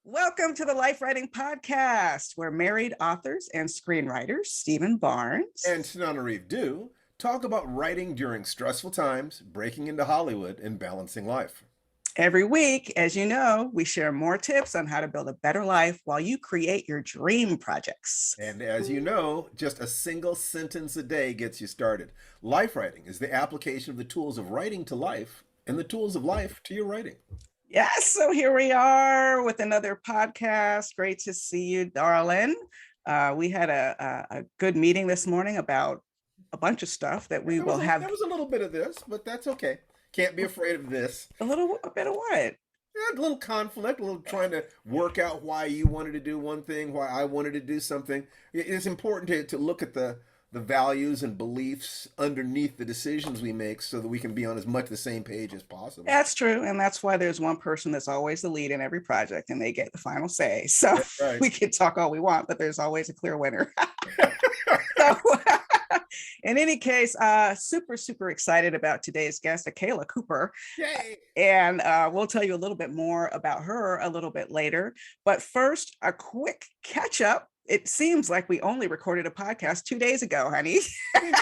Welcome to the Lifewriting podcast, where married authors and screenwriters Stephen Barnes And Tananarive do talk about writing during stressful times, breaking into Hollywood, and balancing life. every week, as you know, we share more tips on how to build a better life while you create your dream projects. And as you know, just a single sentence a day gets you started. Life writing is the application of the tools of writing to life and the tools of life to your writing. Yes, so here we are with another podcast. Great to see you, darling. We had a good meeting this morning about a bunch of stuff that we will have. There was a little bit of this, but that's okay. Can't be afraid of this. A bit of what? Yeah, a little conflict, a little trying to work out why you wanted to do one thing, why I wanted to do something. It's important to look at the values and beliefs underneath the decisions we make so that we can be on as much the same page as possible. That's true. And that's why there's one person that's always the lead in every project and they get the final say. So Right. we can talk all we want, but there's always a clear winner. So in any case, super excited about today's guest, Akela Cooper. Yay! And we'll tell you a little bit more about her a little bit later. But first, a quick catch up. It seems like we only recorded a podcast 2 days ago, honey.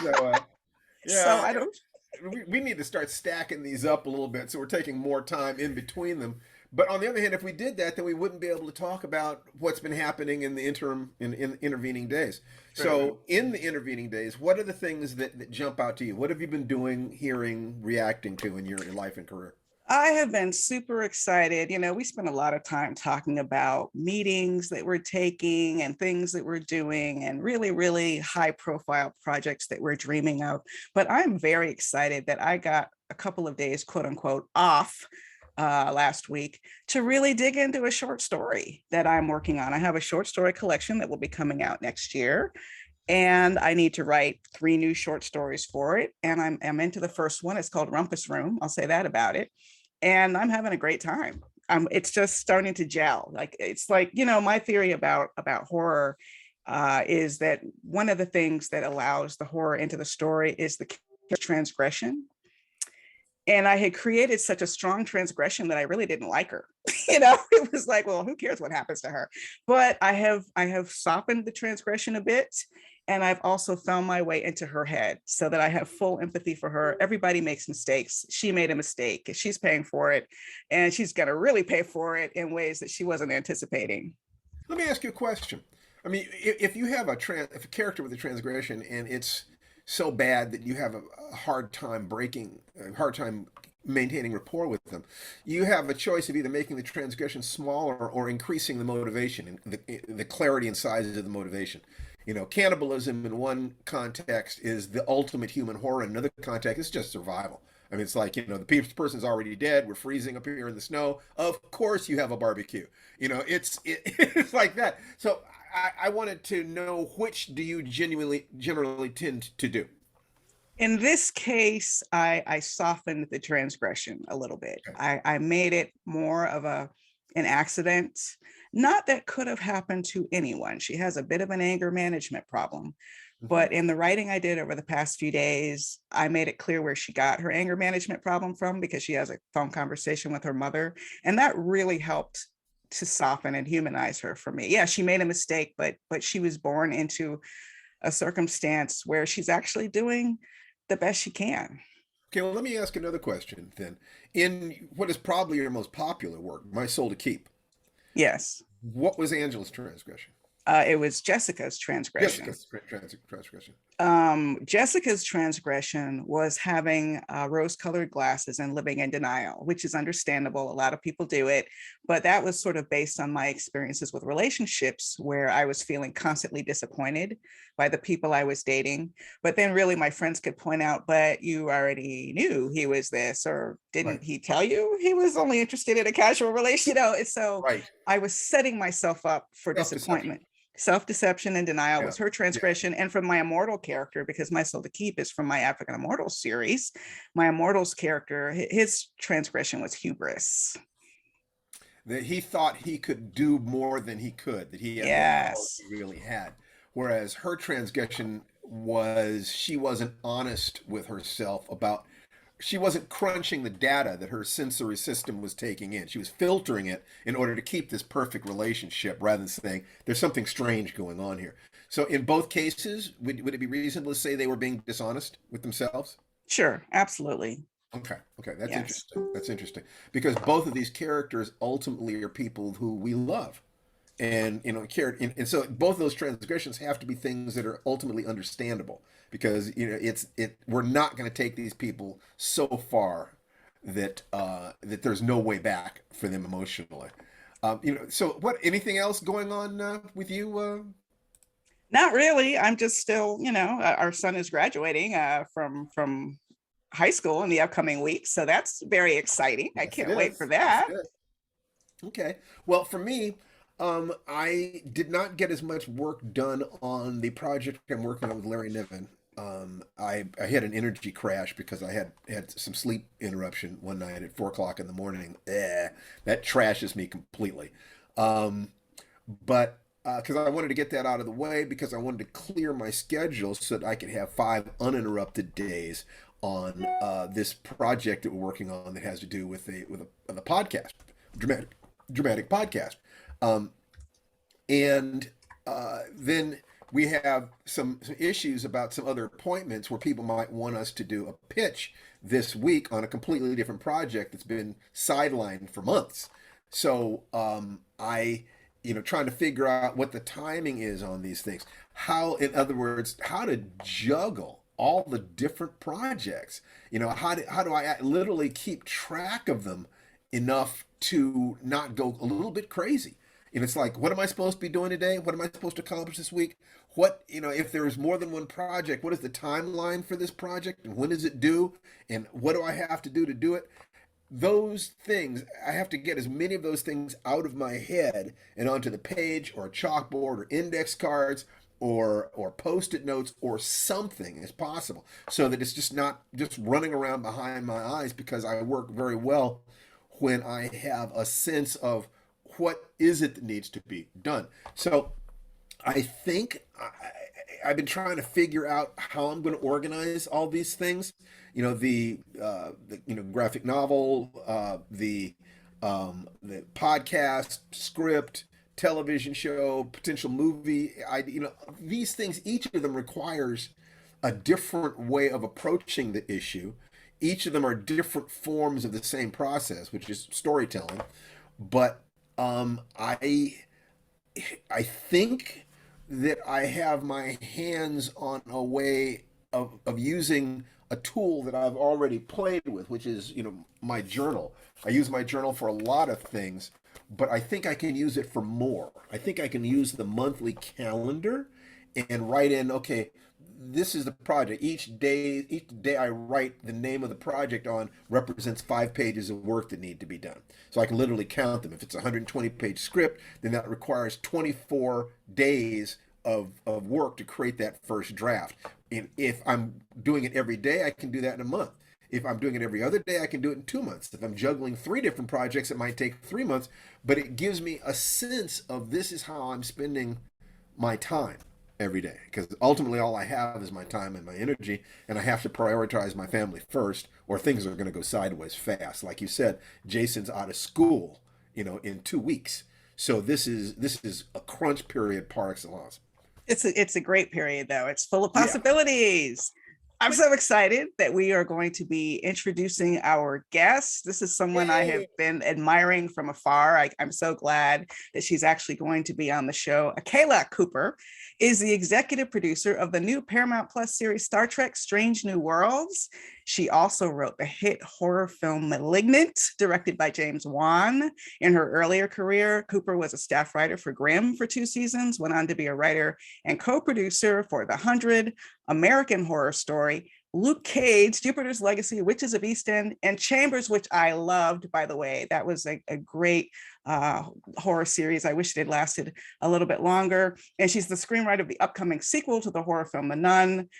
So, Yeah. So I don't. We need to start stacking these up a little bit so we're taking more time in between them. But on the other hand, if we did that, then we wouldn't be able to talk about what's been happening in the in intervening days. So in the intervening days, what are the things that jump out to you? What have you been doing, hearing, reacting to in your life and career? I have been super excited. You know, we spent a lot of time talking about meetings that we're taking and things that we're doing and really high profile projects that we're dreaming of. But I'm very excited that I got a couple of days, quote unquote, off last week to really dig into a short story that I'm working on. I have a short story collection that will be coming out next year. And I need to write 3 new short stories for it. And I'm into the first one. It's called Rumpus Room. I'll say that about it. And I'm having a great time. It's just starting to gel. Like, it's like, you know, my theory about horror is that one of the things that allows the horror into the story is the transgression. And I had created such a strong transgression that I really didn't like her. You know, it was like, well, who cares what happens to her? But I have softened the transgression a bit. And I've also found my way into her head so that I have full empathy for her. Everybody makes mistakes. She made a mistake. She's paying for it. And she's going to really pay for it in ways that she wasn't anticipating. Let me ask you a question. I mean, if you have if a character with a transgression and it's so bad that you have a hard time maintaining rapport with them, you have a choice of either making the transgression smaller or increasing the motivation and the clarity and size of the motivation. You know, cannibalism in one context is the ultimate human horror. In another context, it's just survival. I mean, it's like, you know, the person's already dead. We're freezing up here in the snow. Of course you have a barbecue. You know, it's like that. So I wanted to know, which do you generally tend to do? In this case, I softened the transgression a little bit. Okay. I made it more of an accident, not that could have happened to anyone. She has a bit of an anger management problem. But in the writing I did over the past few days, I made it clear where she got her anger management problem from, because she has a phone conversation with her mother. And that really helped to soften and humanize her for me. Yeah, she made a mistake, but she was born into a circumstance where she's actually doing the best she can. Okay, well, let me ask another question then. In what is probably your most popular work, My Soul to Keep, Yes. what was Angela's transgression? It was Jessica's transgression. Transgression. Jessica's transgression was having rose-colored glasses and living in denial, which is understandable. A lot of people do it, but that was sort of based on my experiences with relationships where I was feeling constantly disappointed by the people I was dating. But then really my friends could point out, but you already knew he was this, or didn't he tell you he was only interested in a casual relation? You know, so I was setting myself up for disappointment. Self-deception and denial was her transgression. And from my immortal character, because My Soul to Keep is from my African Immortals series, my Immortals character, his transgression was hubris. That he thought he could do more than he could, that he really had. Whereas her transgression was she wasn't honest with herself about she wasn't crunching the data that her sensory system was taking in. She was filtering it in order to keep this perfect relationship rather than saying there's something strange going on here. So in both cases, would it be reasonable to say they were being dishonest with themselves? Sure, absolutely. Okay, that's Yes. interesting. That's interesting because both of these characters ultimately are people who we love, and and so both of those transgressions have to be things that are ultimately understandable because we're not going to take these people so far that that there's no way back for them emotionally. So what? Anything else going on with you? Not really. I'm just still, our son is graduating from high school in the upcoming week, so that's very exciting. I Yes, it can't wait for is. Yes, that. it is. Okay. Well, for me, I did not get as much work done on the project I'm working on with Larry Niven. I had an energy crash because I had some sleep interruption one night at 4 o'clock in the morning. That trashes me completely. Um, but because I wanted to get that out of the way because I wanted to clear my schedule so that I could have 5 uninterrupted days on this project that we're working on that has to do with a podcast, dramatic podcast. Um, and then we have some issues about some other appointments where people might want us to do a pitch this week on a completely different project that's been sidelined for months. So trying to figure out what the timing is on these things. How, in other words, how to juggle all the different projects. How do I literally keep track of them enough to not go a little bit crazy? And it's like, what am I supposed to be doing today? What am I supposed to accomplish this week? If there's more than one project, what is the timeline for this project? And when is it due? And what do I have to do it? Those things, I have to get as many of those things out of my head and onto the page or a chalkboard or index cards or post-it notes or something as possible so that it's just not just running around behind my eyes because I work very well when I have a sense of what is it that needs to be done. So I think I've been trying to figure out how I'm going to organize all these things. The graphic novel, the podcast, script, television show, potential movie. These things. Each of them requires a different way of approaching the issue. Each of them are different forms of the same process, which is storytelling. But I think that I have my hands on a way of using a tool that I've already played with, which is, my journal. I use my journal for a lot of things, but I think I can use it for more. I think I can use the monthly calendar and write in, okay, this is the project. Each day I write the name of the project on represents 5 pages of work that need to be done. So I can literally count them. If it's a 120-page script, then that requires 24 days of work to create that first draft. And if I'm doing it every day, I can do that in a month. If I'm doing it every other day, I can do it in 2 months. If I'm juggling 3 different projects, it might take 3 months, but it gives me a sense of this is how I'm spending my time every day. Because ultimately, all I have is my time and my energy, and I have to prioritize my family first, or things are going to go sideways fast. Like you said, Jason's out of school, in 2 weeks. So this is a crunch period par excellence. It's a great period though. It's full of Yeah. possibilities. I'm so excited that we are going to be introducing our guest. This is someone I have Yay. been admiring from afar. I'm so glad that she's actually going to be on the show. Akela Cooper is the executive producer of the new Paramount Plus series Star Trek Strange New Worlds. She also wrote the hit horror film Malignant, directed by James Wan. In her earlier career, Cooper was a staff writer for Grimm for 2 seasons, went on to be a writer and co-producer for The 100, American Horror Story, Luke Cage, Jupiter's Legacy, Witches of East End, and Chambers, which I loved, by the way. That was a great horror series. I wish it had lasted a little bit longer. And she's the screenwriter of the upcoming sequel to the horror film The Nun,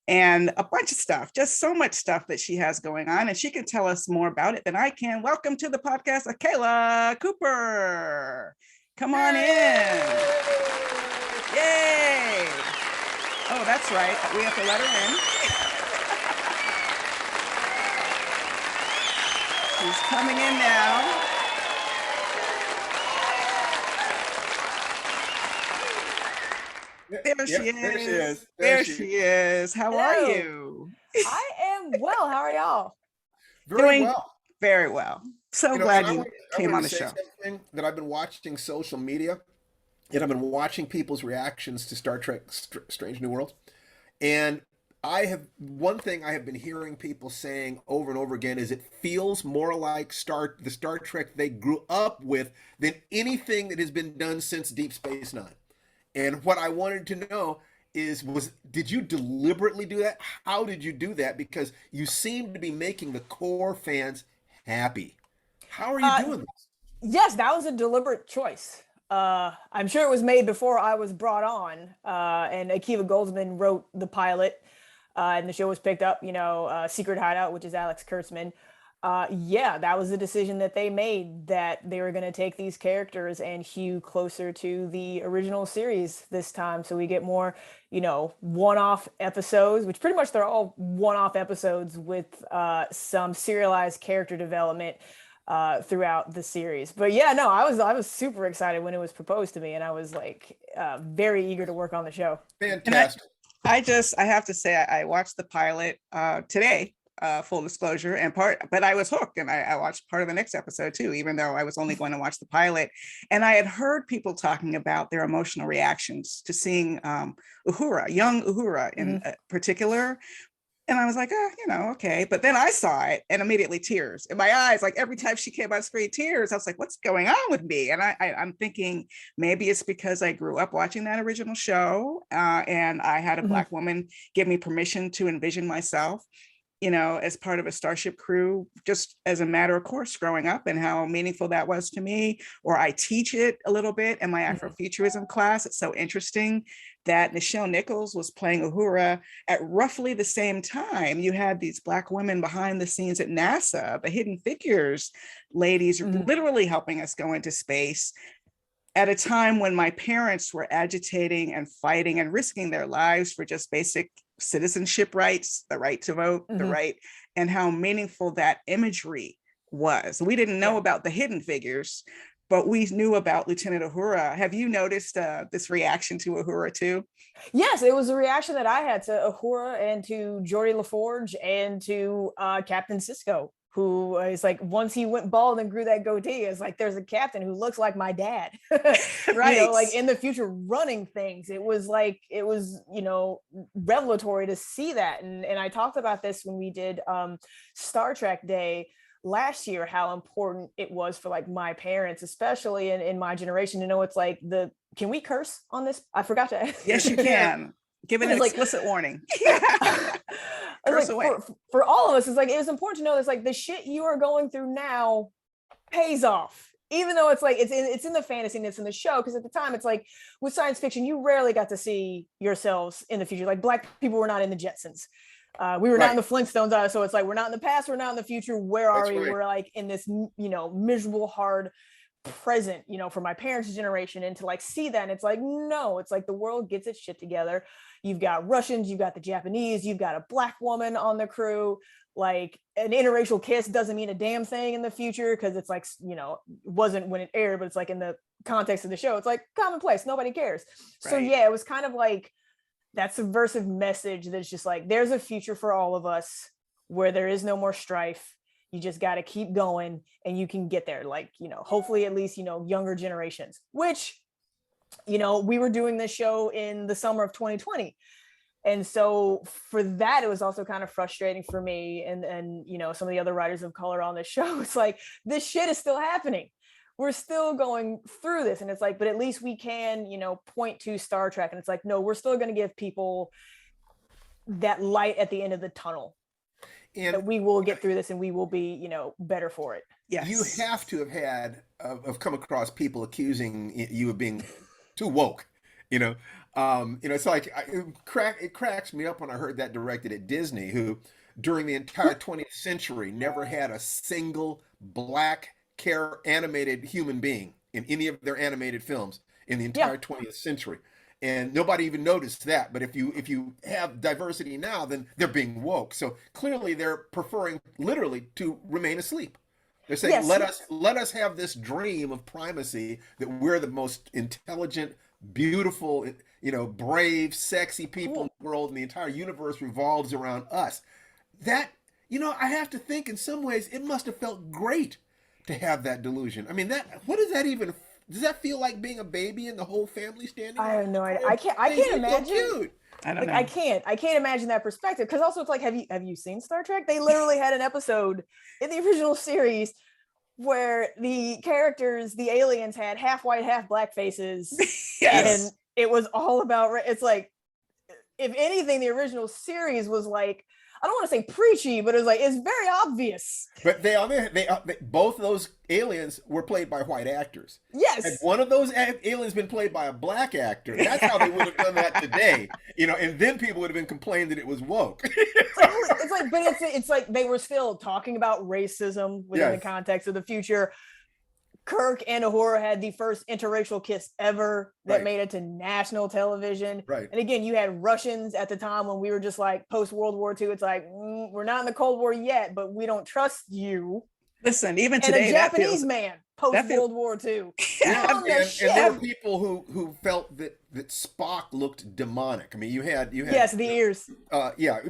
and a bunch of stuff, just so much stuff that she has going on. And she can tell us more about it than I can. Welcome to the podcast, Akela Cooper. Come on in. Yay. Oh, that's right. We have to let her in. She's coming in now. There she Yep, there she is. is. There There she is. she is. How are Hello. you? I am well. How are y'all? Very Doing well. very well. So And glad you I came wanted on to the say show. something that I've been watching social media, and I've been watching people's reactions to Star Trek Strange New Worlds. And one thing I have been hearing people saying over and over again is it feels more like the Star Trek they grew up with than anything that has been done since Deep Space Nine. And what I wanted to know did you deliberately do that? How did you do that? Because you seem to be making the core fans happy. How are you Uh, doing this? yes, that was a deliberate choice. I'm sure it was made before I was brought on. And Akiva Goldsman wrote the pilot, and the show was picked up. Secret Hideout, which is Alex Kurtzman. Yeah, that was the decision that they made, that they were going to take these characters and hew closer to the original series this time, so we get more, one-off episodes, which pretty much they're all one-off episodes with some serialized character development throughout the series. But yeah, no, I was super excited when it was proposed to me, and I was like very eager to work on the show. And Fantastic. I have to say, I watched the pilot today, full disclosure, but I was hooked, and I watched part of the next episode too, even though I was only going to watch the pilot. And I had heard people talking about their emotional reactions to seeing Uhura, young Uhura in particular. And I was like, okay. But then I saw it and immediately tears in my eyes. Like every time she came on screen, tears. I was like, what's going on with me? And I'm thinking maybe it's because I grew up watching that original show, and I had a Black woman give me permission to envision myself, as part of a starship crew, just as a matter of course, growing up, and how meaningful that was to me. Or I teach it a little bit in my Afrofuturism class. It's so interesting that Nichelle Nichols was playing Uhura at roughly the same time. You had these Black women behind the scenes at NASA, the Hidden Figures ladies, literally helping us go into space at a time when my parents were agitating and fighting and risking their lives for just basic citizenship rights, the right to vote, the right, and how meaningful that imagery was. We didn't know about the Hidden Figures, but we knew about Lieutenant Uhura. Have you noticed this reaction to Uhura too? Yes, it was a reaction that I had to Uhura and to Geordie LaForge and to Captain Sisko, who is like, once he went bald and grew that goatee, it's like, there's a captain who looks like my dad, Right. Like in the future running things. It was revelatory to see that. And I talked about this when we did Star Trek Day last year, how important it was for like my parents, especially in my generation, to know it's like can we curse on this? I forgot to ask. Yes, you can. Give it an explicit warning. Curse away. For all of us, it's like, it was important to know this, like the shit you are going through now pays off. Even though it's like it's in the fantasy and it's in the show, because at the time it's like with science fiction, you rarely got to see yourselves in the future. Like Black people were not in the Jetsons. We were not in the Flintstones, so it's like, we're not in the past, we're not in the future. Where are we? Right. We're like in this, miserable, hard present, for my parents' generation. And to like see that, and it's like, no, it's like the world gets its shit together. You've got Russians, you've got the Japanese, you've got a Black woman on the crew. Like an interracial kiss doesn't mean a damn thing in the future, because it's like, wasn't when it aired, but it's like in the context of the show, it's like commonplace, nobody cares. Right. So yeah, it was kind of like that subversive message that's just like, there's a future for all of us where there is no more strife. You just got to keep going and you can get there. Like, hopefully at least, younger generations, which, we were doing this show in the summer of 2020. And so for that, it was also kind of frustrating for me and some of the other writers of color on the show. It's like, this shit is still happening. We're still going through this. And it's like, but at least we can, point to Star Trek. And it's like, no, we're still going to give people that light at the end of the tunnel. And that we will get through this and we will be, better for it. Yes. You have to have come across people accusing you of being too woke, it's like it cracks me up when I heard that directed at Disney, who during the entire 20th century never had a single Black animated human being in any of their animated films in the entire 20th century. And nobody even noticed that. But if you have diversity now, then they're being woke. So clearly they're preferring literally to remain asleep. They're saying, Yes. let us have this dream of primacy, that we're the most intelligent, beautiful, brave, sexy people in the world, and the entire universe revolves around us. That, I have to think in some ways it must have felt great to have that delusion. I mean, what does that even, does that feel like being a baby and the whole family standing? I have no idea. I can't imagine. So cute. I don't know. I can't imagine that perspective. Because also it's like, have you seen Star Trek? They literally had an episode in the original series where the characters, the aliens, had half white, half black faces. Yes. And it was all about, it's like, if anything, the original series was like, I don't want to say preachy, but it was like, it's very obvious. But they both of those aliens were played by white actors. Yes. Had one of those aliens been played by a black actor, that's how they would have done that today. And then people would have been complaining that it was woke. It's like, but it's like they were still talking about racism within the context of the future. Kirk and Uhura had the first interracial kiss ever that made it to national television. Right. And again, you had Russians at the time when we were just like post World War II. It's like, we're not in the Cold War yet, but we don't trust you. Listen, even today, and a Japanese man post World War II. Yeah, and there were people who felt that Spock looked demonic. I mean, you had yes, the ears.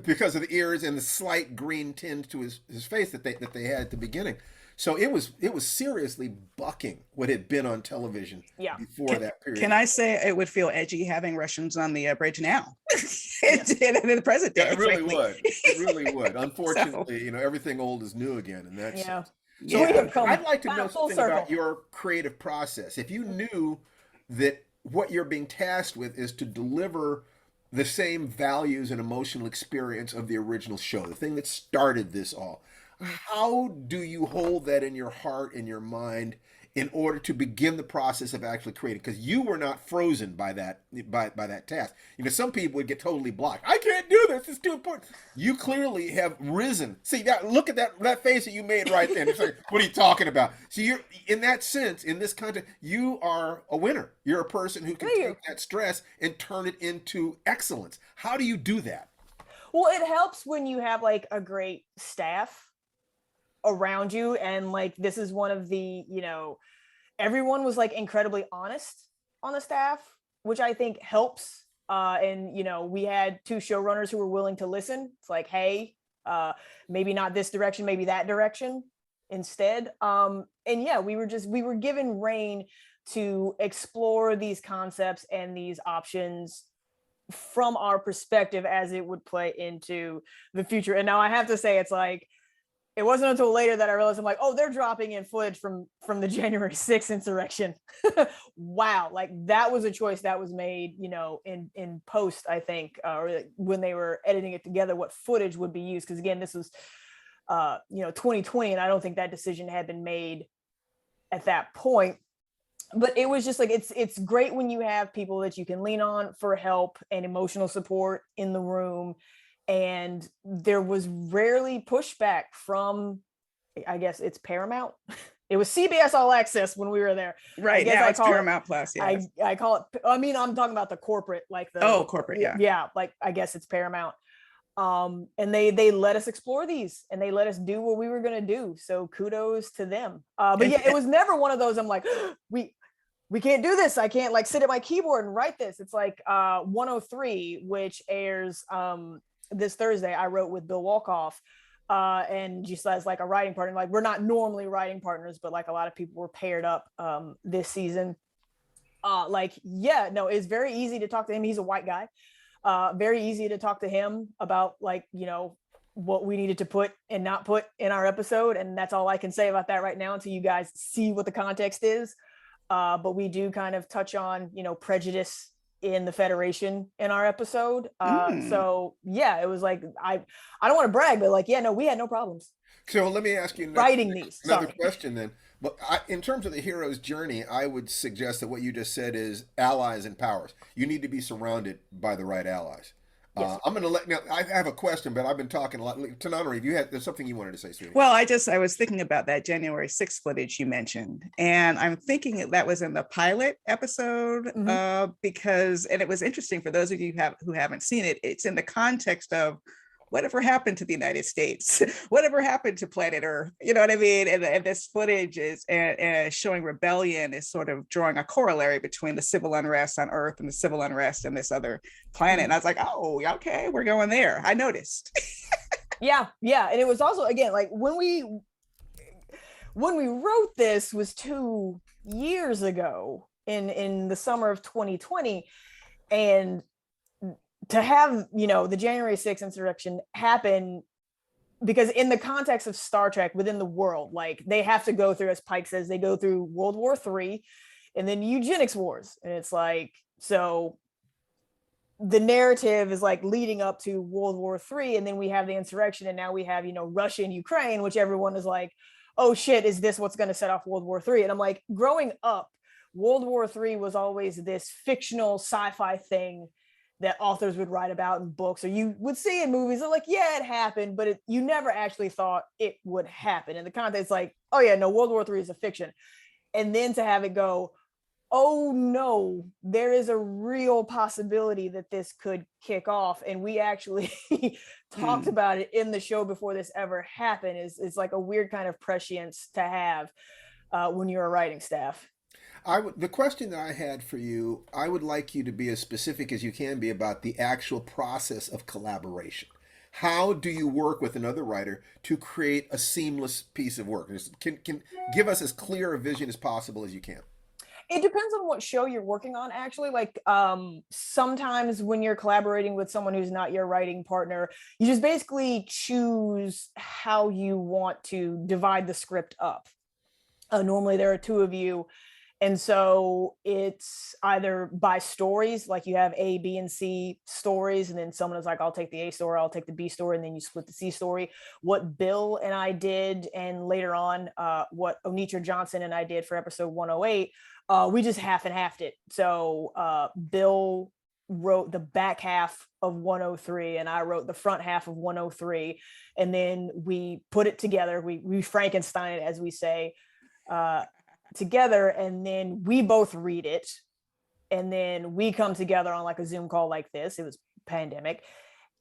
Because of the ears and the slight green tinge to his face that they had at the beginning. So it was seriously bucking what had been on television before that period. Can I say it would feel edgy having Russians on the bridge now? It did in the present day. Yeah, it really would. It really would. Unfortunately, everything old is new again in that sense. So I'd like to know something about your creative process. If you knew that what you're being tasked with is to deliver the same values and emotional experience of the original show, the thing that started this all, how do you hold that in your heart and your mind in order to begin the process of actually creating? Because you were not frozen by that task. Some people would get totally blocked. I can't do this. It's too important. You clearly have risen. See, look at that face that you made right then. It's like, what are you talking about? So you're, in that sense, in this context, you are a winner. You're a person who can take that stress and turn it into excellence. How do you do that? Well, it helps when you have like a great staff around you, and like this is one of the everyone was like incredibly honest on the staff, which I think helps, and we had two showrunners who were willing to listen. It's like, hey, maybe not this direction, maybe that direction instead. And we were given rein to explore these concepts and these options from our perspective as it would play into the future. And now I have to say, it's like, it wasn't until later that I realized, I'm like, oh, they're dropping in footage from the January 6th insurrection. Wow. Like that was a choice that was made, in post, I think, or when they were editing it together, what footage would be used. Cause again, this was, 2020. And I don't think that decision had been made at that point, but it was just like, it's great when you have people that you can lean on for help and emotional support in the room. And there was rarely pushback from, I guess it's Paramount. It was CBS All Access when we were there. Right, now it's Paramount Plus. Yeah, I call it, I'm talking about the corporate, like the corporate. Yeah, like I guess it's Paramount. And they let us explore these, and they let us do what we were gonna do. So kudos to them. But yeah, it was never one of those. I'm like, we can't do this. I can't like sit at my keyboard and write this. It's like 103, which airs this Thursday. I wrote with Bill Walkoff, and just as like a writing partner. Like we're not normally writing partners, but like a lot of people were paired up this season. It's very easy to talk to him. He's a white guy. Very easy to talk to him about like, what we needed to put and not put in our episode. And that's all I can say about that right now until you guys see what the context is. But we do kind of touch on, prejudice in the Federation in our episode. So yeah, it was like, I don't want to brag, but like, we had no problems. So let me ask you another question then. But in terms of the hero's journey, I would suggest that what you just said is allies and powers. You need to be surrounded by the right allies. Yes. I'm going to I have a question, but I've been talking a lot. Tananarive, there's something you wanted to say, sweetie. Well, I was thinking about that January 6th footage you mentioned, and I'm thinking that was in the pilot episode, because, and it was interesting for those of you who haven't seen it, it's in the context of whatever happened to the United States? Whatever happened to planet Earth? You know what I mean? And this footage is showing rebellion is sort of drawing a corollary between the civil unrest on Earth and the civil unrest in this other planet. And I was like, oh, okay, we're going there. I noticed. Yeah. And it was also, again, like when we wrote this was 2 years ago in the summer of 2020. And to have, the January 6th insurrection happen, because in the context of Star Trek within the world, like they have to go through, as Pike says, they go through World War III and then eugenics wars. And it's like, so the narrative is like leading up to World War III, and then we have the insurrection, and now we have, Russia and Ukraine, which everyone is like, oh shit, is this what's going to set off World War III? And I'm like, growing up, World War III was always this fictional sci-fi thing that authors would write about in books, or you would see in movies. They're like, yeah, it happened, but you never actually thought it would happen. In the context, like, oh yeah, no, World War III is a fiction. And then to have it go, oh no, there is a real possibility that this could kick off. And we actually talked about it in the show before this ever happened is like a weird kind of prescience to have when you're a writing staff. The question that I had for you, I would like you to be as specific as you can be about the actual process of collaboration. How do you work with another writer to create a seamless piece of work? Can give us as clear a vision as possible as you can. It depends on what show you're working on, actually. Like sometimes when you're collaborating with someone who's not your writing partner, you just basically choose how you want to divide the script up. Normally there are two of you. And so it's either by stories, like you have A, B, and C stories, and then someone is like, I'll take the A story, I'll take the B story, and then you split the C story. What Bill and I did, and later on, what Onitra Johnson and I did for episode 108, we just half and halved it. So Bill wrote the back half of 103, and I wrote the front half of 103, and then we put it together. We Frankenstein it, as we say, together, and then we both read it, and then we come together on like a Zoom call like this. It was pandemic,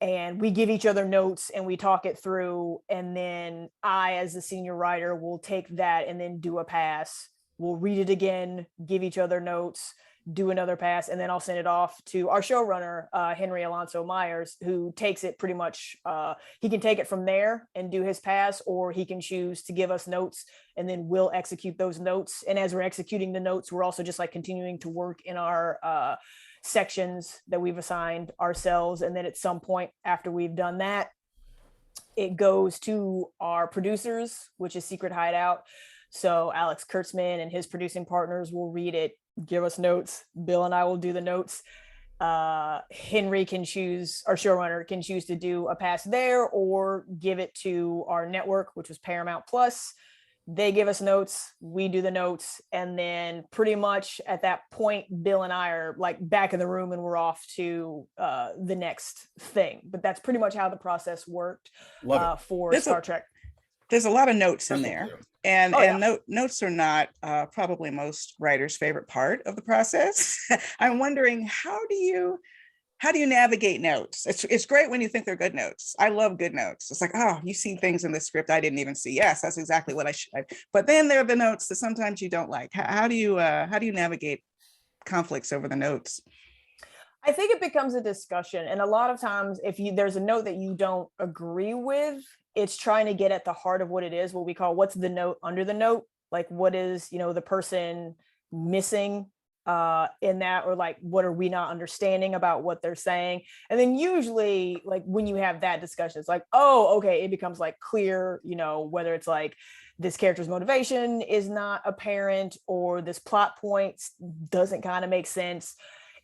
and we give each other notes and we talk it through, and then I, as the senior writer, will take that and then do a pass. We'll read it again, give each other notes, do another pass, and then I'll send it off to our showrunner, Henry Alonso Myers, who takes it pretty much, he can take it from there and do his pass, or he can choose to give us notes, and then we'll execute those notes. And as we're executing the notes, we're also just like continuing to work in our sections that we've assigned ourselves. And then at some point after we've done that, it goes to our producers, which is Secret Hideout. So Alex Kurtzman and his producing partners will read it, give us notes. Bill and I will do the notes. Henry can choose, our showrunner can choose to do a pass there or give it to our network, which was Paramount Plus. They give us notes, we do the notes, and then pretty much at that point, Bill and I are like back in the room and we're off to the next thing. But that's pretty much how the process worked for Star Trek. There's a lot of notes in there. And notes are not probably most writers' favorite part of the process. I'm wondering, how do you navigate notes? It's great when you think they're good notes. I love good notes. It's like, oh, you see things in the script I didn't even see. Yes, that's exactly what I should. But then there are the notes that sometimes you don't like. How do you navigate conflicts over the notes? I think it becomes a discussion, and a lot of times, if there's a note that you don't agree with, it's trying to get at the heart of what it is, what we call what's the note under the note. Like, what is, the person missing in that, or like, what are we not understanding about what they're saying? And then usually, like, when you have that discussion, it's like, oh, okay, it becomes like clear, whether it's like this character's motivation is not apparent, or this plot point doesn't kind of make sense.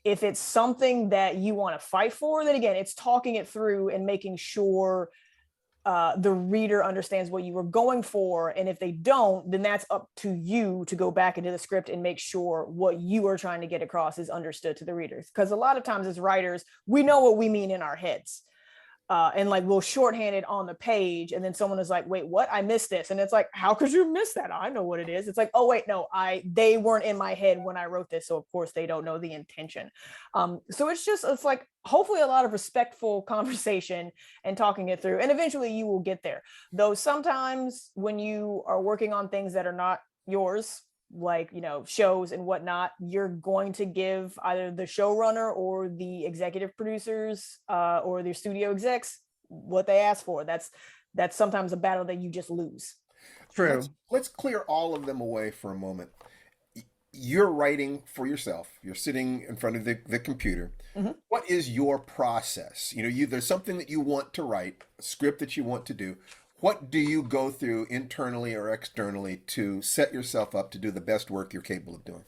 If it's something that you want to fight for, then again, it's talking it through and making sure the reader understands what you were going for. And if they don't, then that's up to you to go back into the script and make sure what you are trying to get across is understood to the readers. Because a lot of times as writers, we know what we mean in our heads. and like we'll shorthand it on the page, and then someone is like, wait, what? I missed this. And it's like, how could you miss that? I know what it is. It's like, oh wait, no, they weren't in my head when I wrote this, so of course they don't know the intention. So it's like hopefully a lot of respectful conversation and talking it through, and eventually you will get there. Though sometimes when you are working on things that are not yours, like, you know, shows and whatnot, you're going to give either the showrunner or the executive producers or their studio execs what they ask for. That's sometimes a battle that you just lose. True. Let's clear all of them away for a moment. You're writing for yourself. You're sitting in front of the computer. Mm-hmm. What is your process? You know, there's something that you want to write, a script that you want to do. What do you go through internally or externally to set yourself up to do the best work you're capable of doing?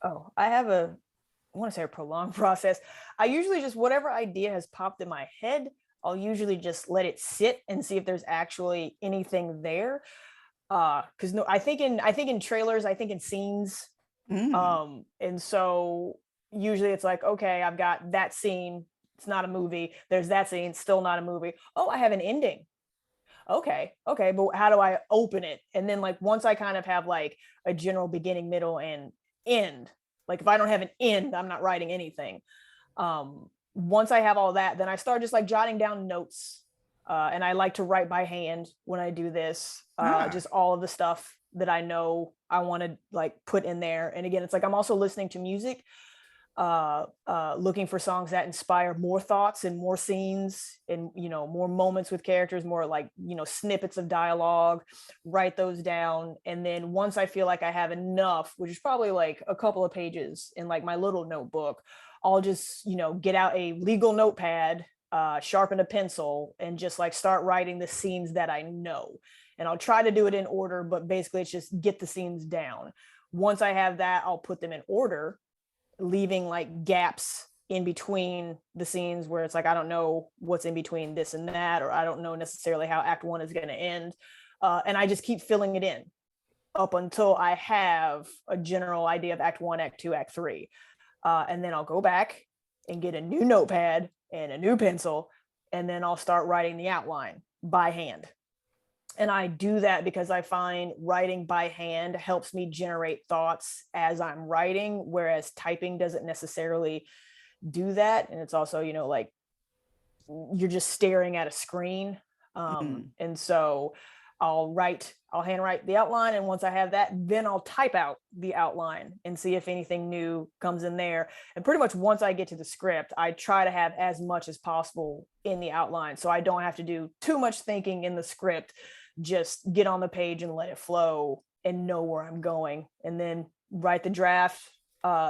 Oh, I want to say a prolonged process. I usually just, whatever idea has popped in my head, I'll usually just let it sit and see if there's actually anything there. Because no, I think in trailers, I think in scenes. And so usually it's like, okay, I've got that scene. It's not a movie. There's that scene, still not a movie. Oh, I have an ending. Okay, but how do I open it? And then like once I kind of have like a general beginning, middle, and end, like if I don't have an end, I'm not writing anything. Once I have all that, then I start just like jotting down notes. And I like to write by hand when I do this, just all of the stuff that I know I want to like put in there. And again, it's like I'm also listening to music, looking for songs that inspire more thoughts and more scenes and, you know, more moments with characters, more like, you know, snippets of dialogue, write those down. And then once I feel like I have enough, which is probably like a couple of pages in like my little notebook, I'll just, you know, get out a legal notepad, sharpen a pencil, and just like start writing the scenes that I know. And I'll try to do it in order, but basically it's just get the scenes down. Once I have that, I'll put them in order, leaving like gaps in between the scenes where it's like I don't know what's in between this and that, or I don't know necessarily how act one is going to end, and I just keep filling it in up until I have a general idea of act one, act two, act three, and then I'll go back and get a new notepad and a new pencil, and then I'll start writing the outline by hand. And I do that because I find writing by hand helps me generate thoughts as I'm writing, whereas typing doesn't necessarily do that. And it's also, you know, like you're just staring at a screen. And so I'll handwrite the outline. And once I have that, then I'll type out the outline and see if anything new comes in there. And pretty much once I get to the script, I try to have as much as possible in the outline, so I don't have to do too much thinking in the script. Just get on the page and let it flow and know where I'm going, and then write the draft,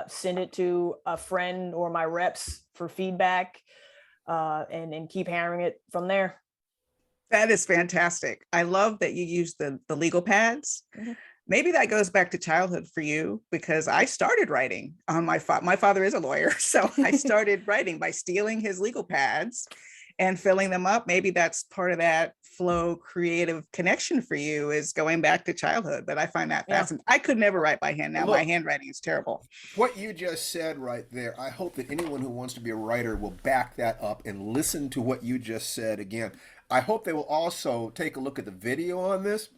send it to a friend or my reps for feedback, and keep hammering it from there. That is fantastic. I love that you use the legal pads. Mm-hmm. Maybe that goes back to childhood for you, because I started writing on my father is a lawyer. So I started writing by stealing his legal pads and filling them up. Maybe that's part of that flow creative connection for you, is going back to childhood. But I find that fascinating. I could never write by hand now. Look, my handwriting is terrible. What you just said right there, I hope that anyone who wants to be a writer will back that up and listen to what you just said again. I hope they will also take a look at the video on this,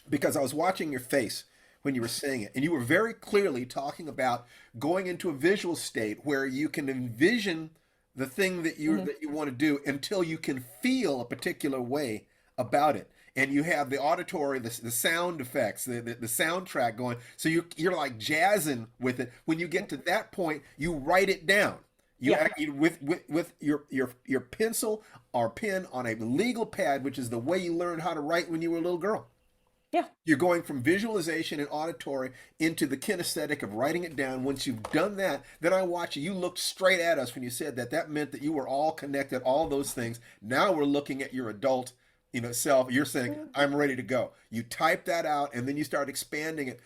because I was watching your face when you were saying it, and you were very clearly talking about going into a visual state where you can envision the thing that you want to do until you can feel a particular way about it. And you have the auditory, the sound effects, the soundtrack going. So you're like jazzing with it. When you get to that point, you write it down. You with your pencil or pen on a legal pad, which is the way you learned how to write when you were a little girl. Yeah. You're going from visualization and auditory into the kinesthetic of writing it down. Once you've done that, then I watch you. You looked straight at us when you said that. That meant that you were all connected, all those things. Now we're looking at your adult, self. You're saying, I'm ready to go. You type that out, and then you start expanding it.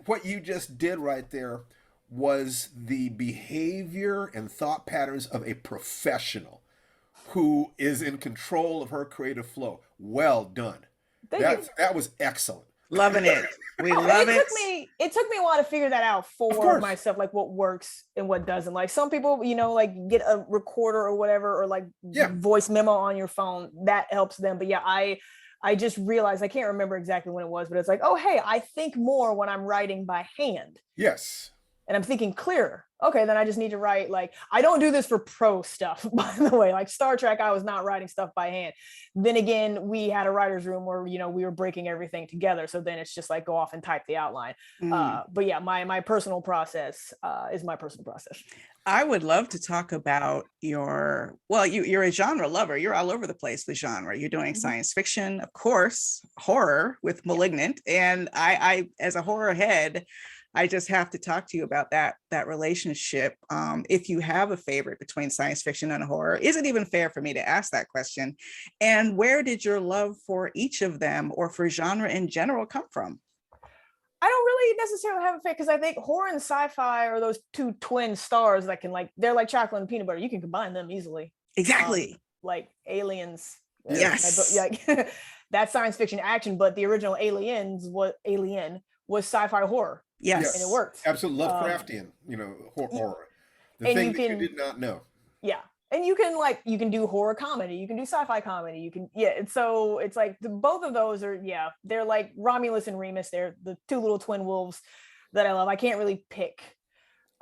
What you just did right there was the behavior and thought patterns of a professional who is in control of her creative flow. Well done. That was excellent. Loving it. We Oh, love it. It took me a while to figure that out for myself, like what works and what doesn't. Like some people, like get a recorder or whatever, or like voice memo on your phone, that helps them. But yeah, I just realized, I can't remember exactly when it was, but it's like, oh, hey, I think more when I'm writing by hand. Yes. And I'm thinking clearer. Okay, then I just need to write, like, I don't do this for pro stuff, by the way. Like Star Trek, I was not writing stuff by hand. Then again, we had a writer's room where, we were breaking everything together. So then it's just like, go off and type the outline. But yeah, my personal process is my personal process. I would love to talk about you're a genre lover. You're all over the place with genre. You're doing science fiction, of course, horror with Malignant. And I as a horror head, I just have to talk to you about that relationship. If you have a favorite between science fiction and horror, is it even fair for me to ask that question? And where did your love for each of them or for genre in general come from? I don't really necessarily have a favorite, because I think horror and sci-fi are those two twin stars that can, like, they're like chocolate and peanut butter. You can combine them easily. Exactly. Like Aliens. Yes. Like, that's science fiction action, but the original Alien was sci-fi horror. Yes. And it worked. Absolutely. Lovecraftian, horror. The thing that you did not know. Yeah. And you can do horror comedy, you can do sci-fi comedy, and so it's like both of those are, they're like Romulus and Remus. They're the two little twin wolves that I love. I can't really pick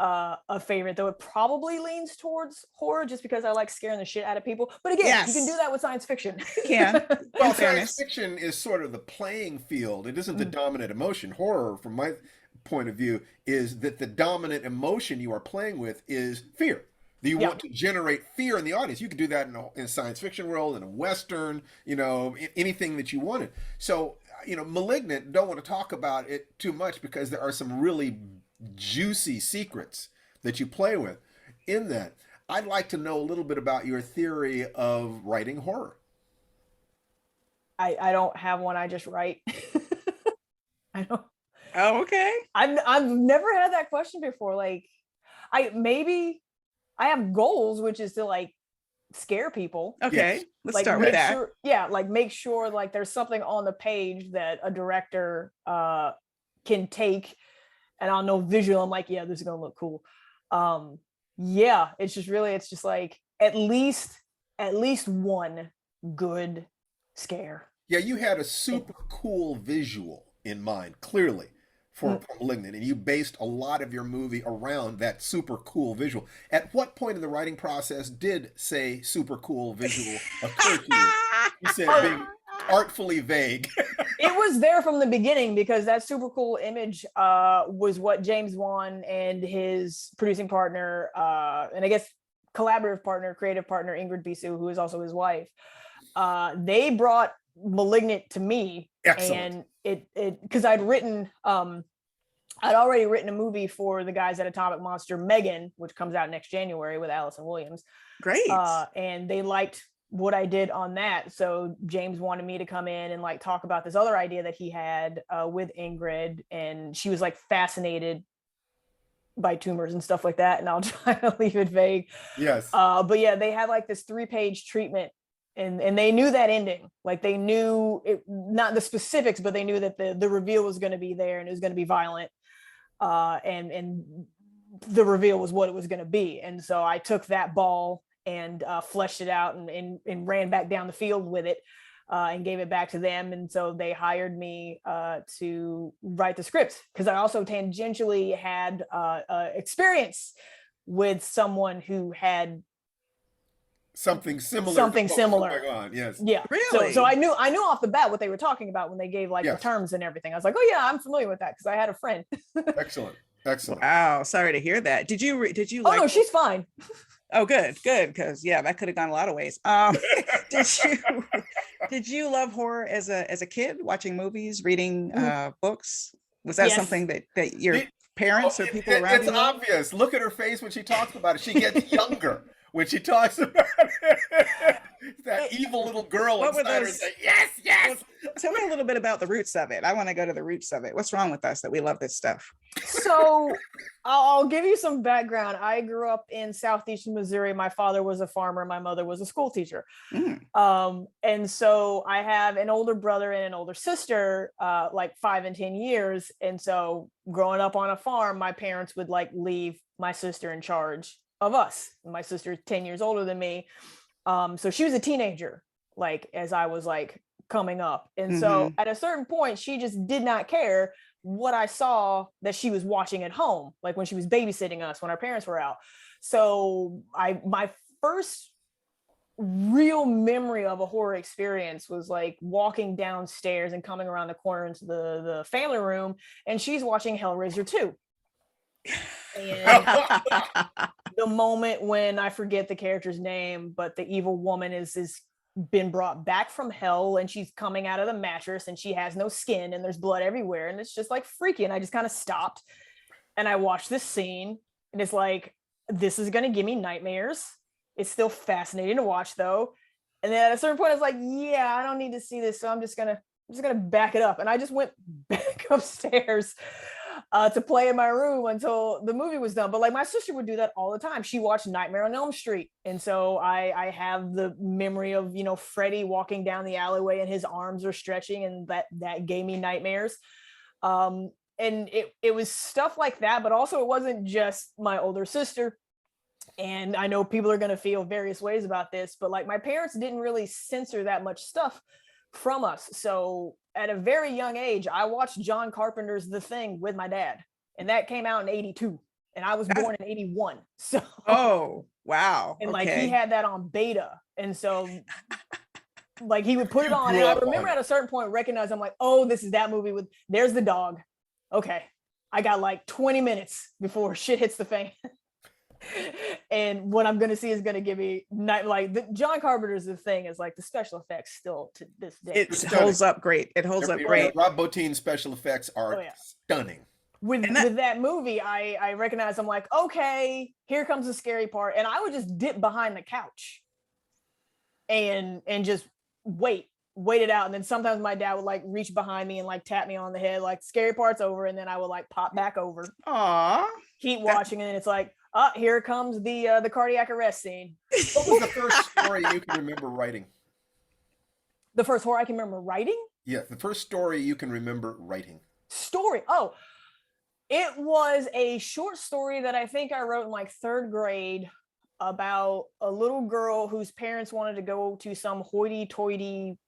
a favorite, though it probably leans towards horror just because I like scaring the shit out of people. But again, you can do that with science fiction. Yeah. Well, science fiction is sort of the playing field. It isn't the dominant emotion. Horror, from my point of view, is that the dominant emotion you are playing with is fear. You want to generate fear in the audience. You can do that in a science fiction world, in a Western, anything that you wanted. So, Malignant, don't want to talk about it too much because there are some really juicy secrets that you play with in that. I'd like to know a little bit about your theory of writing horror. I don't have one. I just write. I don't. Oh, okay. I've never had that question before. Like, I have goals, which is to like scare people. Okay, let's start with that. Make sure like there's something on the page that a director can take, and I'll know visual. I'm like, yeah, this is gonna look cool. It's just like at least one good scare. Yeah, you had a super cool visual in mind, clearly, for Malignant, and you based a lot of your movie around that super cool visual. At what point in the writing process did, say, super cool visual occur to you? You said being artfully vague. It was there from the beginning, because that super cool image was what James Wan and his producing partner, and I guess collaborative partner, creative partner, Ingrid Bisu, who is also his wife, they brought Malignant to me. Excellent. And it because I'd already written a movie for the guys at Atomic Monster, Megan, which comes out next January with Allison Williams. Great. And they liked what I did on that. So James wanted me to come in and like talk about this other idea that he had with Ingrid. And she was like fascinated by tumors and stuff like that. And I'll try to leave it vague. Yes. But yeah, they had like this 3-page treatment. And they knew that ending, like they knew it, not the specifics, but they knew that the reveal was going to be there and it was going to be violent. And the reveal was what it was going to be. And so I took that ball and fleshed it out and ran back down the field with it and gave it back to them. And so they hired me to write the script, because I also tangentially had experience with someone who had something similar. Oh my God, yes. Yeah. Really? So I knew off the bat what they were talking about when they gave like the terms and everything. I was like, oh yeah, I'm familiar with that because I had a friend. Excellent. Wow, sorry to hear that. Did you Oh no, she's fine. Oh, good, because that could have gone a lot of ways. Did you love horror as a kid, watching movies, reading books? Was that something that your parents or people around you? It's obvious. Look at her face when she talks about it. She gets younger when she talks about it. That evil little girl What were inside her those- saying, yes, yes. Tell me a little bit about the roots of it. I want to go to the roots of it. What's wrong with us that we love this stuff? So I'll give you some background. I grew up in southeastern Missouri. My father was a farmer. My mother was a school teacher. And so I have an older brother and an older sister, like 5 and 10 years. And so growing up on a farm, my parents would like leave my sister in charge of us. My sister's 10 years older than me. So she was a teenager, like as I was like coming up. And so at a certain point, she just did not care what I saw that she was watching at home, like when she was babysitting us when our parents were out. So my first real memory of a horror experience was like walking downstairs and coming around the corner into the family room, and she's watching Hellraiser 2. And the moment when I forget the character's name, but the evil woman is been brought back from hell, and she's coming out of the mattress, and she has no skin, and there's blood everywhere, and it's just like freaky. And I just kind of stopped and I watched this scene, and it's like, this is going to give me nightmares. It's still fascinating to watch though. And then at a certain point I was like, yeah, I don't need to see this, so I'm just gonna back it up. And I just went back upstairs to play in my room until the movie was done. But like my sister would do that all the time. She watched Nightmare on Elm Street. And so I have the memory of, you know, Freddy walking down the alleyway and his arms are stretching, and that gave me nightmares. And it was stuff like that, but also it wasn't just my older sister. And I know people are going to feel various ways about this, but like my parents didn't really censor that much stuff from us. So at a very young age, I watched John Carpenter's The Thing with my dad, and that came out in 82, and I was born in 81. So oh wow. And like he had that on beta, and so like he would put it on, and I remember at a certain point recognizing, I'm like, oh, this is that movie with there's the dog. Okay, I got like 20 minutes before shit hits the fan. And what I'm going to see is going to give me John Carpenter's The Thing is like the special effects still to this day. It holds up great. It holds up great. Rob Bottin's special effects are stunning. With that movie, I recognize, I'm like, okay, here comes the scary part. And I would just dip behind the couch and just wait it out. And then sometimes my dad would like reach behind me and like tap me on the head, like scary part's over. And then I would like pop back over. Aww. Keep watching. And then it's like, here comes the cardiac arrest scene. What was the first story you can remember writing? The first horror I can remember writing? Yeah, the first story you can remember writing. Story. Oh, it was a short story that I think I wrote in like 3rd grade about a little girl whose parents wanted to go to some hoity-toity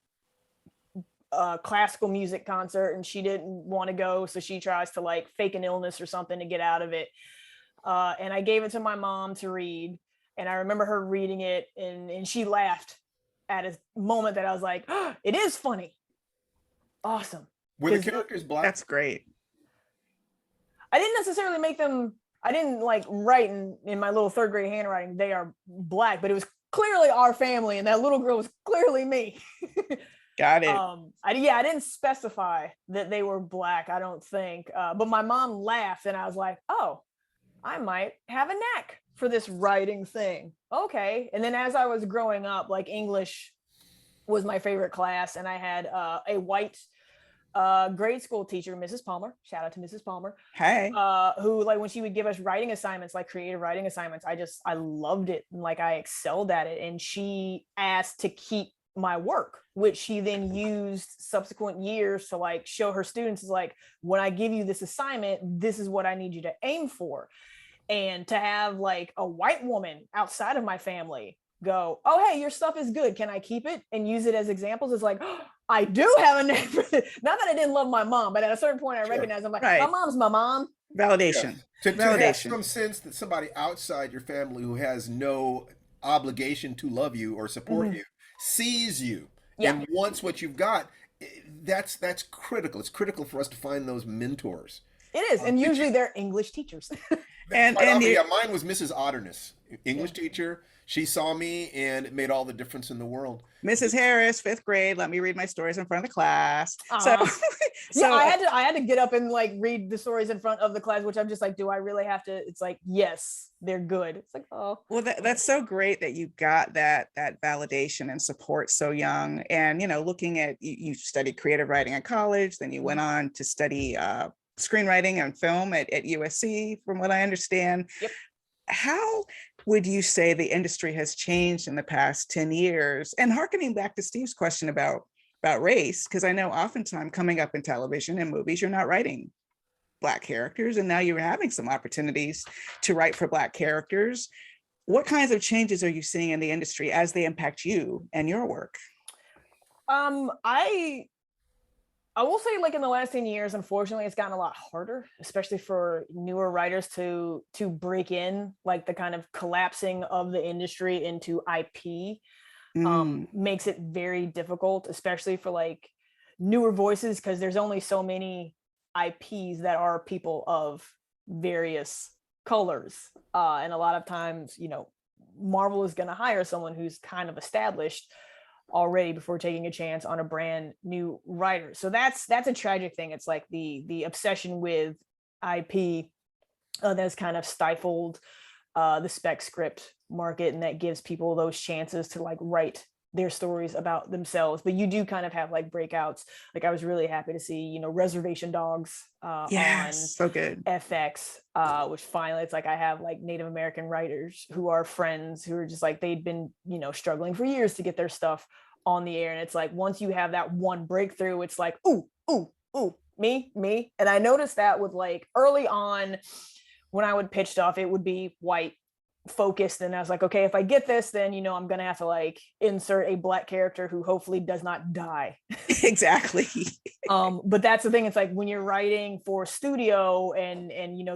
classical music concert, and she didn't want to go, so she tries to like fake an illness or something to get out of it. And I gave it to my mom to read, and I remember her reading it, and she laughed at a moment that I was like, oh, it is funny. Awesome. Were the characters black? That's great. I didn't necessarily make them, I didn't like write in my little 3rd grade handwriting, they are black, but it was clearly our family, and that little girl was clearly me. Got it. I didn't specify that they were black, I don't think. But my mom laughed, and I was like, oh, I might have a knack for this writing thing. Okay. And then as I was growing up, like English was my favorite class, and I had a white grade school teacher, Mrs. Palmer. Shout out to Mrs. Palmer. Hey. Who like when she would give us writing assignments, like creative writing assignments, I loved it, and like I excelled at it. And she asked to keep my work, which she then used subsequent years to like show her students, is like, when I give you this assignment, this is what I need you to aim for. And to have like a white woman outside of my family go, oh, hey, your stuff is good, can I keep it and use it as examples? It's like, oh, I do have a name for it. Not that I didn't love my mom, but at a certain point I recognized, I'm like, my mom's my mom. Validation. To have some sense that somebody outside your family who has no obligation to love you or support you sees you and wants what you've got, that's critical. It's critical for us to find those mentors. It is, and usually they're English teachers. Quite often, you, yeah, mine was Mrs. Otterness, English teacher. She saw me, and it made all the difference in the world. Mrs. Harris, fifth grade, let me read my stories in front of the class. So, Yeah, so I had to get up and like read the stories in front of the class, which I'm just like, do I really have to? It's like, yes, they're good. It's like, oh, well, that's so great that you got that validation and support so young. And looking at you studied creative writing at college, then you went on to study screenwriting and film at USC, from what I understand. Yep. How would you say the industry has changed in the past 10 years? And hearkening back to Steve's question about race, because I know oftentimes coming up in television and movies, you're not writing Black characters, and now you're having some opportunities to write for Black characters. What kinds of changes are you seeing in the industry as they impact you and your work? I will say, like, in the last 10 years, unfortunately, it's gotten a lot harder, especially for newer writers to break in, like the kind of collapsing of the industry into IP makes it very difficult, especially for like newer voices, because there's only so many IPs that are people of various colors. And a lot of times, Marvel is going to hire someone who's kind of established already before taking a chance on a brand new writer. So that's a tragic thing. It's like the obsession with IP that's kind of stifled the spec script market, and that gives people those chances to like write their stories about themselves. But you do kind of have like breakouts. Like I was really happy to see, Reservation Dogs on so good. FX, which finally, it's like I have like Native American writers who are friends who are just like, they'd been, struggling for years to get their stuff on the air. And it's like, once you have that one breakthrough, it's like, ooh, me. And I noticed that with like early on when I would pitch stuff, it would be white focused, and I was like, okay, if I get this, then I'm gonna have to like insert a Black character who hopefully does not die. Exactly. But that's the thing, it's like when you're writing for studio and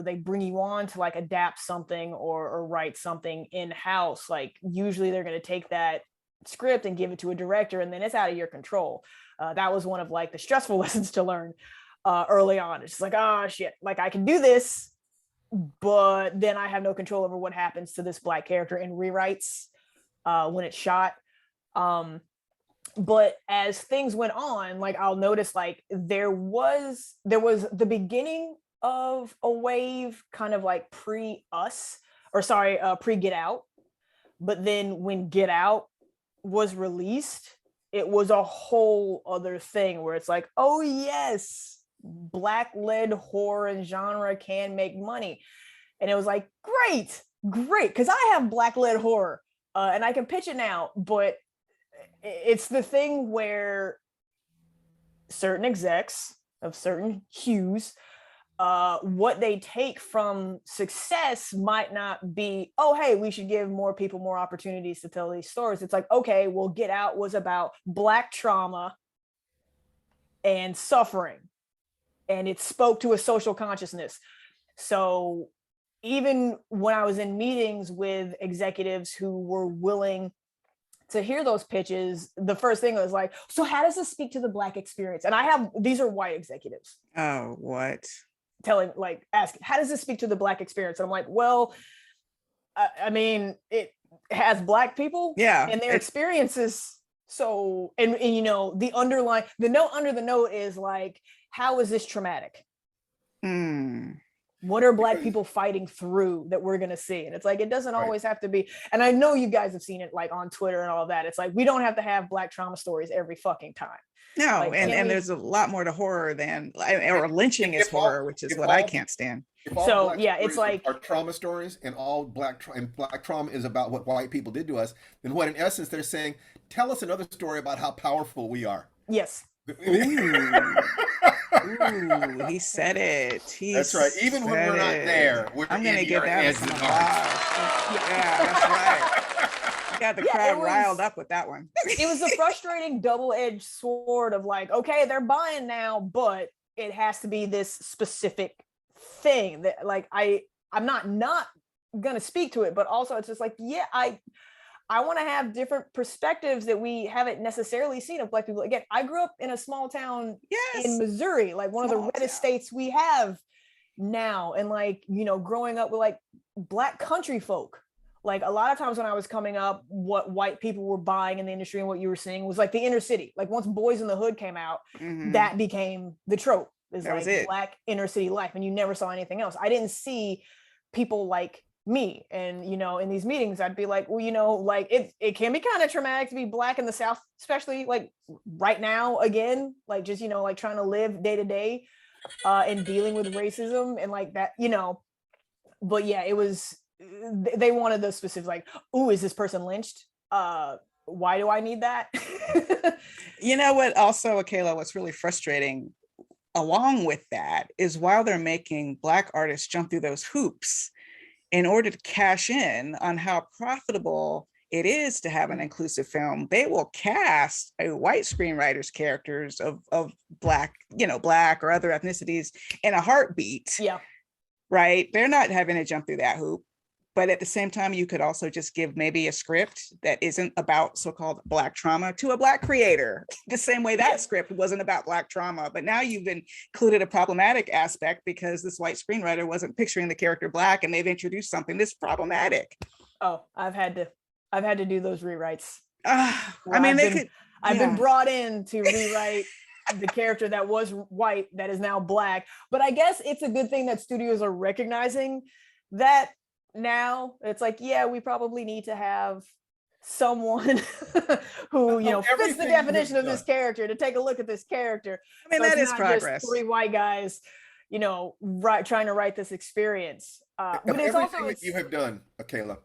they bring you on to like adapt something or write something in-house, like usually they're going to take that script and give it to a director, and then it's out of your control. That was one of like the stressful lessons to learn early on. It's just like, oh shit, like I can do this, but then I have no control over what happens to this Black character in rewrites when it's shot. But as things went on, like I'll notice like there was the beginning of a wave kind of like pre Get Out. But then when Get Out was released, it was a whole other thing where it's like, oh yes, Black-led horror and genre can make money. And it was like, great, because I have Black-led horror and I can pitch it now. But it's the thing where certain execs of certain hues, what they take from success might not be, oh, hey, we should give more people more opportunities to tell these stories. It's like, okay, well, Get Out was about Black trauma and suffering, and it spoke to a social consciousness. So even when I was in meetings with executives who were willing to hear those pitches, the first thing was like, so how does this speak to the Black experience? And these are white executives. Oh, what? Asking, how does this speak to the Black experience? And I'm like, well, I mean, it has Black people and their experiences. So, and the underlying, the note under the note is like, how is this traumatic? What are Black people fighting through that we're going to see? And it's like, it doesn't always have to be. And I know you guys have seen it like on Twitter and all of that. It's like, we don't have to have Black trauma stories every fucking time. No, like, and there's a lot more to horror than, or lynching is horror, which is what I can't stand. So yeah, it's like our trauma stories, and all Black trauma is about what white people did to us. Then what in essence they're saying, tell us another story about how powerful we are. Yes. Ooh, he said it. That's right. Even when we're not there, I'm gonna give that some applause. Yeah, that's right. Got the crowd riled up with that one. It was a frustrating double-edged sword of like, okay, they're buying now, but it has to be this specific thing that like I'm not gonna speak to it, but also it's just like, yeah, I want to have different perspectives that we haven't necessarily seen of Black people. Again, I grew up in a small town in Missouri, like one of the reddest states we have now. And like, you know, growing up with like Black country folk, like a lot of times when I was coming up, what white people were buying in the industry and what you were seeing was like the inner city. Like once Boys in the Hood came out, that became the trope. Is That was like it. Black inner city life, and you never saw anything else. I didn't see people like me. And you know, in these meetings I'd be like, well, you know, like it can be kind of traumatic to be Black in the South, especially like right now, again, like just, you know, like trying to live day to day and dealing with racism and like that, you know. But yeah, it was, they wanted those specific, like, ooh, is this person lynched? Why do I need that? You know what, also, Akela, what's really frustrating along with that is while they're making Black artists jump through those hoops in order to cash in on how profitable it is to have an inclusive film, they will cast a white screenwriter's characters of Black, you know, Black or other ethnicities in a heartbeat. Yeah. Right? They're not having to jump through that hoop. But at the same time, you could also just give maybe a script that isn't about so-called Black trauma to a Black creator, the same way that script wasn't about Black trauma. But now you've included a problematic aspect because this white screenwriter wasn't picturing the character Black, and they've introduced something that's problematic. Oh, I've had to do those rewrites. I mean, I've been brought in to rewrite the character that was white that is now Black. But I guess it's a good thing that studios are recognizing that now. It's like, yeah, we probably need to have someone who, you know, fits the definition of this character to take a look at this character. I mean, so that is progress. Just 3 white guys, you know, trying to write this experience. But it's everything that you have done, Akela,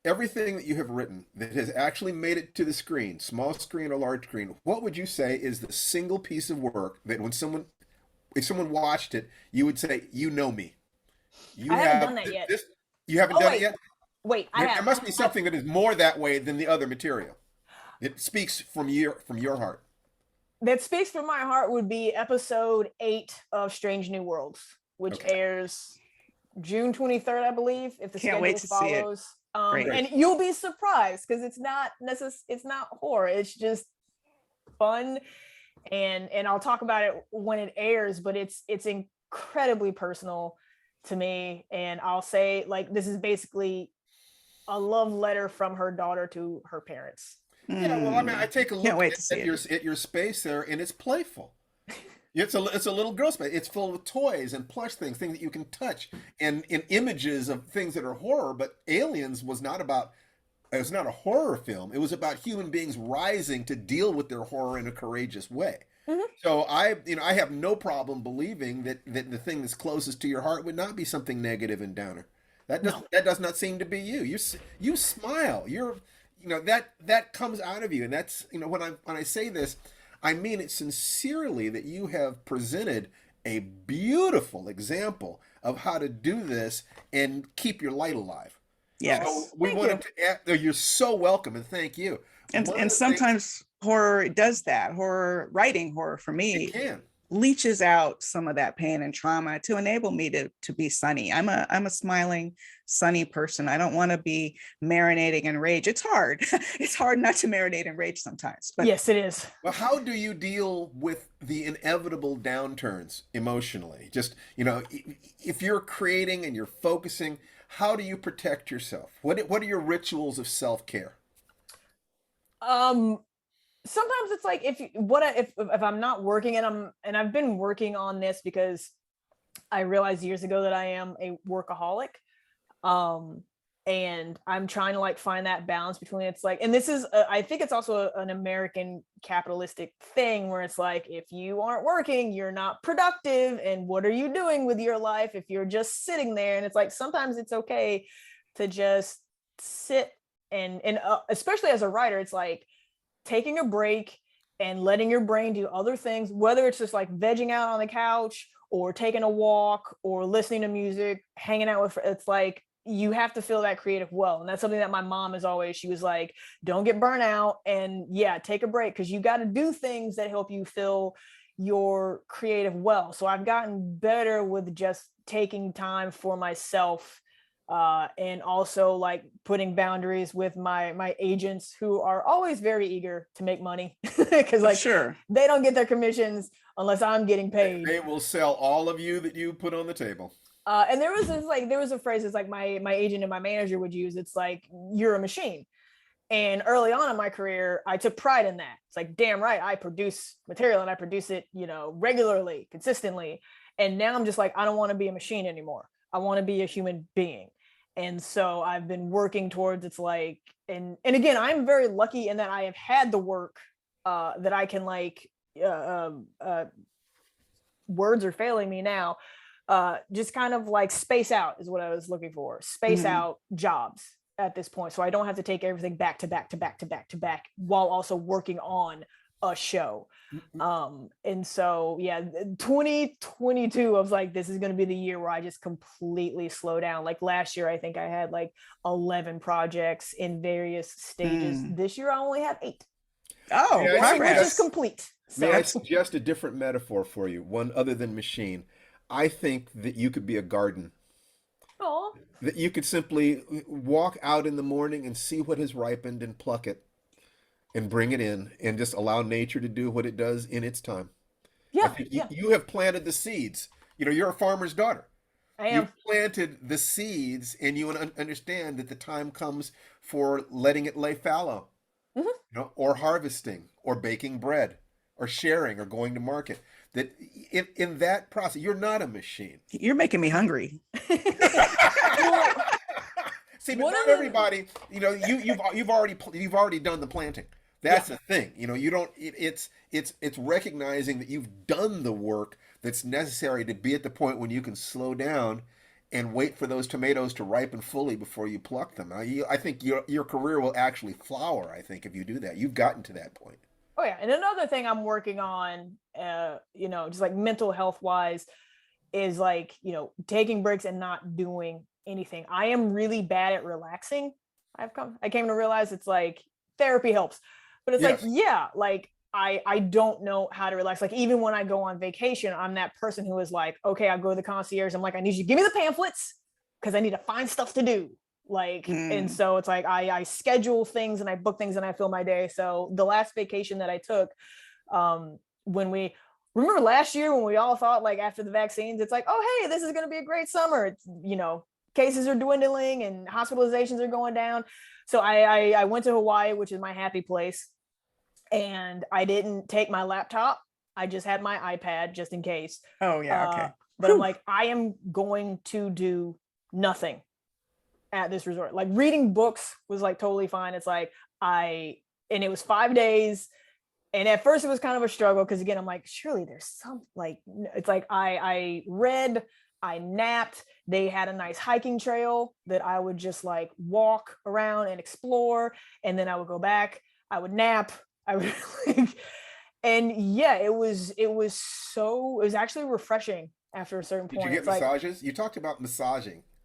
everything that you have written that has actually made it to the screen, small screen or large screen, what would you say is the single piece of work that if someone watched it, you would say, you know me? I haven't done that yet. You haven't done it yet? Wait, there must be something that is more that way than the other material. It speaks from your heart. That speaks from my heart would be episode 8 of Strange New Worlds, which airs June 23rd, I believe, if the schedule follows. And you'll be surprised because it's not horror. It's just fun, and I'll talk about it when it airs. But it's incredibly personal to me, and I'll say, like, this is basically a love letter from her daughter to her parents. Yeah, well, I mean, I take a look at your space there, and it's playful. It's a little girl space. It's full of toys and plush things that you can touch, and images of things that are horror. But Aliens was not a horror film. It was about human beings rising to deal with their horror in a courageous way. So I have no problem believing that the thing that's closest to your heart would not be something negative and downer. That does not seem to be you. You smile. That comes out of you, and that's, when I say this, I mean it sincerely, that you have presented a beautiful example of how to do this and keep your light alive. Yes. So we wanted to add, you're so welcome, and thank you. And sometimes horror does that. Writing horror for me leaches out some of that pain and trauma to enable me to be sunny. I'm a smiling, sunny person. I don't want to be marinating in rage. It's hard. It's hard not to marinate in rage sometimes. But yes, it is. Well, how do you deal with the inevitable downturns emotionally? Just, if you're creating and you're focusing, how do you protect yourself? What are your rituals of self-care? Sometimes it's like if I'm not working, and I've been working on this because I realized years ago that I am a workaholic, and I'm trying to like find that balance between, it's like, and this is I think it's also an American capitalistic thing where it's like, if you aren't working, you're not productive, and what are you doing with your life if you're just sitting there? And it's like, sometimes it's okay to just sit and especially as a writer, it's like taking a break and letting your brain do other things, whether it's just like vegging out on the couch or taking a walk or listening to music, hanging out with, it's like, you have to feel that creative well. And that's something that my mom is always, she was like, don't get burnt out, and take a break, because you got to do things that help you feel your creative well. So I've gotten better with just taking time for myself, and also like putting boundaries with my agents, who are always very eager to make money, because like they don't get their commissions unless I'm getting paid. They will sell all of you that you put on the table. And there was a phrase it's like my agent and my manager would use. It's like, you're a machine. And early on in my career, I took pride in that. It's like, damn right, I produce material and I produce it, regularly, consistently. And now I'm just like, I don't want to be a machine anymore. I want to be a human being. And so I've been working towards, it's like, and again, I'm very lucky in that I have had the work that I can words are failing me now. Just kind of like space out is what I was looking for. Space out jobs at this point, so I don't have to take everything back to back to back to back to back while also working on a show. And so 2022, I was like, this is going to be the year where I just completely slow down. Like last year, I think I had like 11 projects in various stages. This year I only have 8. Oh, which is complete. So. May I suggest a different metaphor for you, one other than machine? I think that you could be a garden. Aww. That you could simply walk out in the morning and see what has ripened and pluck it and bring it in and just allow nature to do what it does in its time. Yeah, you have planted the seeds. You're a farmer's daughter. I am. You've planted the seeds, and you understand that the time comes for letting it lay fallow, or harvesting, or baking bread, or sharing, or going to market. That in that process, you're not a machine. You're making me hungry. See, but not everybody. You've already done the planting. That's the thing. You don't. It's recognizing that you've done the work that's necessary to be at the point when you can slow down and wait for those tomatoes to ripen fully before you pluck them. I think your career will actually flower. I think if you do that, you've gotten to that point. Oh yeah, and another thing I'm working on, just like mental health wise, is like taking breaks and not doing anything. I am really bad at relaxing. I came to realize it's like therapy helps, but it's like I don't know how to relax. Like even when I go on vacation, I'm that person who is like, okay, I'll go to the concierge. I'm like, I need you to give me the pamphlets because I need to find stuff to do. And so it's like I schedule things and I book things and I fill my day. So the last vacation that I took, when we remember last year when we all thought like after the vaccines, it's like, oh hey, this is going to be a great summer. It's cases are dwindling and hospitalizations are going down. So I went to Hawaii, which is my happy place, and I didn't take my laptop. I just had my iPad just in case. Oh yeah, okay. But I'm like, I am going to do nothing at this resort. Like reading books was like totally fine. It's like and it was 5 days. And at first it was kind of a struggle because again, I'm like, surely there's some it's like I read, I napped. They had a nice hiking trail that I would just like walk around and explore. And then I would go back, I would nap. I would and yeah, it was actually refreshing after a certain point. Did you get massages? You talked about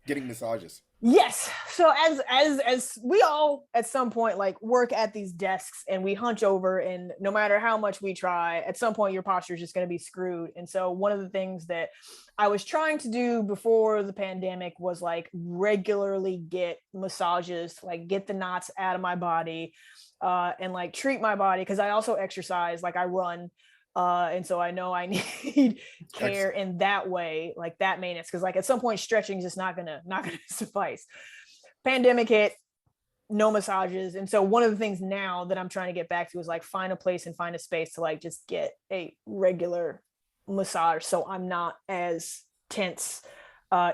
getting massages. Yes. So as we all at some point like work at these desks and we hunch over, and no matter how much we try, at some point your posture is just going to be screwed. And so one of the things that I was trying to do before the pandemic was like regularly get massages, like get the knots out of my body, and like treat my body, because I also exercise, like I run. And so I know I need care in that way, like that maintenance, because like at some point stretching is just not gonna suffice. Pandemic hit, no massages, and so one of the things now that I'm trying to get back to is like find a place and find a space to like just get a regular massage, so I'm not as tense,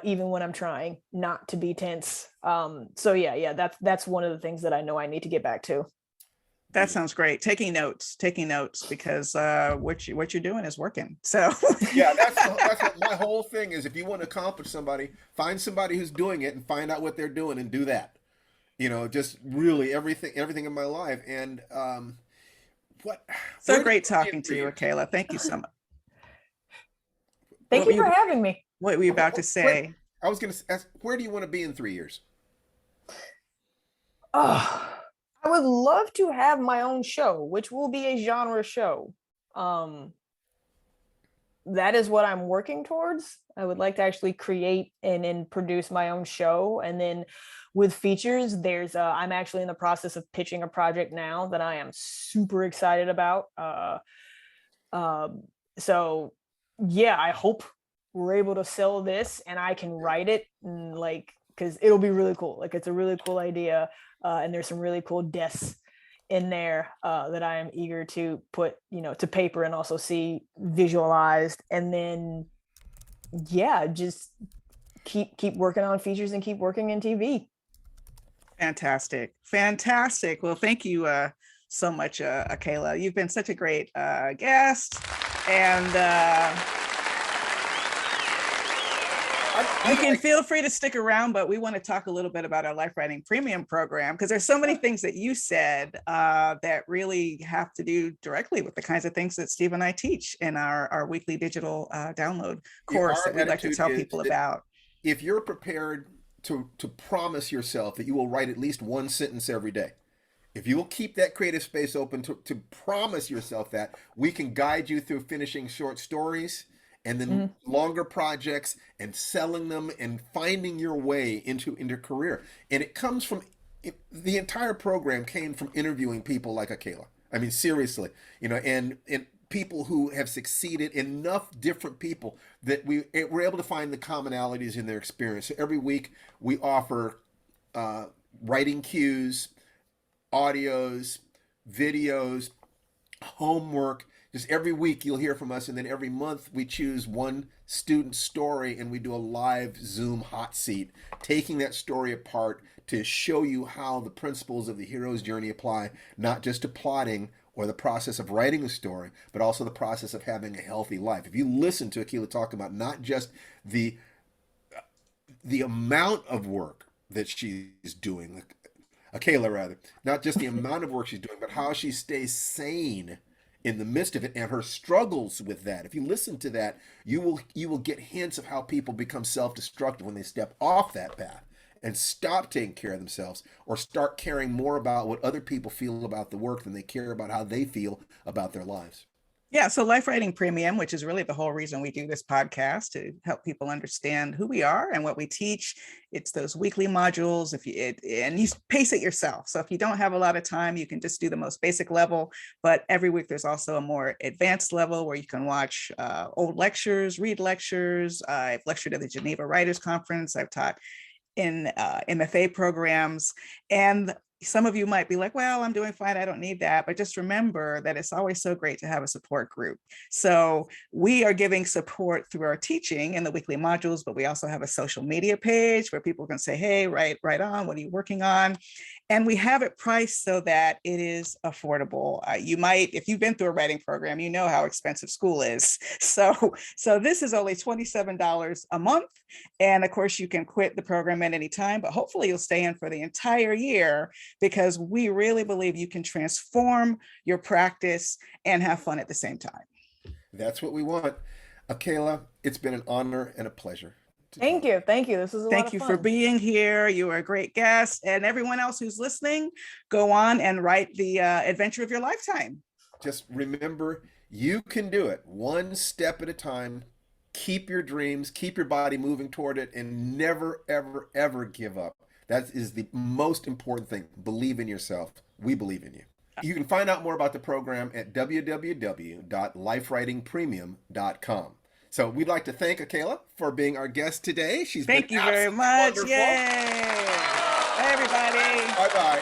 even when I'm trying not to be tense. So yeah, that's one of the things that I know I need to get back to. That sounds great. Taking notes because what you're doing is working. So yeah, that's what my whole thing is. If you want to accomplish somebody, find somebody who's doing it and find out what they're doing and do that. Just really everything in my life. And so great talking to you, Akela. Thank you so much. Thank you for having me. What were you about to say? I was going to ask, where do you want to be in 3 years? Oh, I would love to have my own show, which will be a genre show. That is what I'm working towards. I would like to actually create and produce my own show. And then with features, I'm actually in the process of pitching a project now that I am super excited about. So yeah, I hope we're able to sell this and I can write it, and like, because it'll be really cool. Like, it's a really cool idea, and there's some really cool deaths in there that I am eager to put, to paper and also see visualized. And then, yeah, just keep working on features and keep working in TV. Fantastic. Fantastic. Well, thank you so much, Akela. You've been such a great guest. And you can feel free to stick around, but we want to talk a little bit about our Lifewriting Premium program, because there's so many things that you said that really have to do directly with the kinds of things that Steve and I teach in our weekly digital download course that we'd like to tell people about. If you're prepared to promise yourself that you will write at least one sentence every day, if you will keep that creative space open to promise yourself that, we can guide you through finishing short stories and then longer projects and selling them and finding your way into career. And it comes from, the entire program came from interviewing people like Akela. I mean, seriously, and people who have succeeded, enough different people that we're able to find the commonalities in their experience. So every week we offer writing cues, audios, videos, homework. Just every week you'll hear from us, and then every month we choose one student story and we do a live Zoom hot seat, taking that story apart to show you how the principles of the hero's journey apply, not just to plotting or the process of writing a story, but also the process of having a healthy life. If you listen to Akela talk about not just the amount of work that she's doing, Akela rather, not just the amount of work she's doing, but how she stays sane in the midst of it and her struggles with that. If you listen to that, you will get hints of how people become self-destructive when they step off that path and stop taking care of themselves, or start caring more about what other people feel about the work than they care about how they feel about their lives. Yeah, so Lifewriting Premium, which is really the whole reason we do this podcast, to help people understand who we are and what we teach. It's those weekly modules. And you pace it yourself. So if you don't have a lot of time, you can just do the most basic level. But every week there's also a more advanced level where you can watch old lectures, read lectures. I've lectured at the Geneva Writers Conference. I've taught in MFA programs. And some of you might be like, well, I'm doing fine, I don't need that. But just remember that it's always so great to have a support group. So we are giving support through our teaching in the weekly modules, but we also have a social media page where people can say, hey, right on, what are you working on? And we have it priced so that it is affordable. You might, if you've been through a writing program, you know how expensive school is. So this is only $27 a month. And of course, you can quit the program at any time, but hopefully you'll stay in for the entire year, because we really believe you can transform your practice and have fun at the same time. That's what we want. Akela, it's been an honor and a pleasure. Thank you. This is a lot of fun. Thank you for being here. You are a great guest. And everyone else who's listening, go on and write the adventure of your lifetime. Just remember, you can do it one step at a time. Keep your dreams, keep your body moving toward it, and never, ever, ever give up. That is the most important thing. Believe in yourself. We believe in you. You can find out more about the program at www.lifewritingpremium.com. So we'd like to thank Akela for being our guest today. Thank you very much. Wonderful. Yay. Bye, everybody. Bye-bye.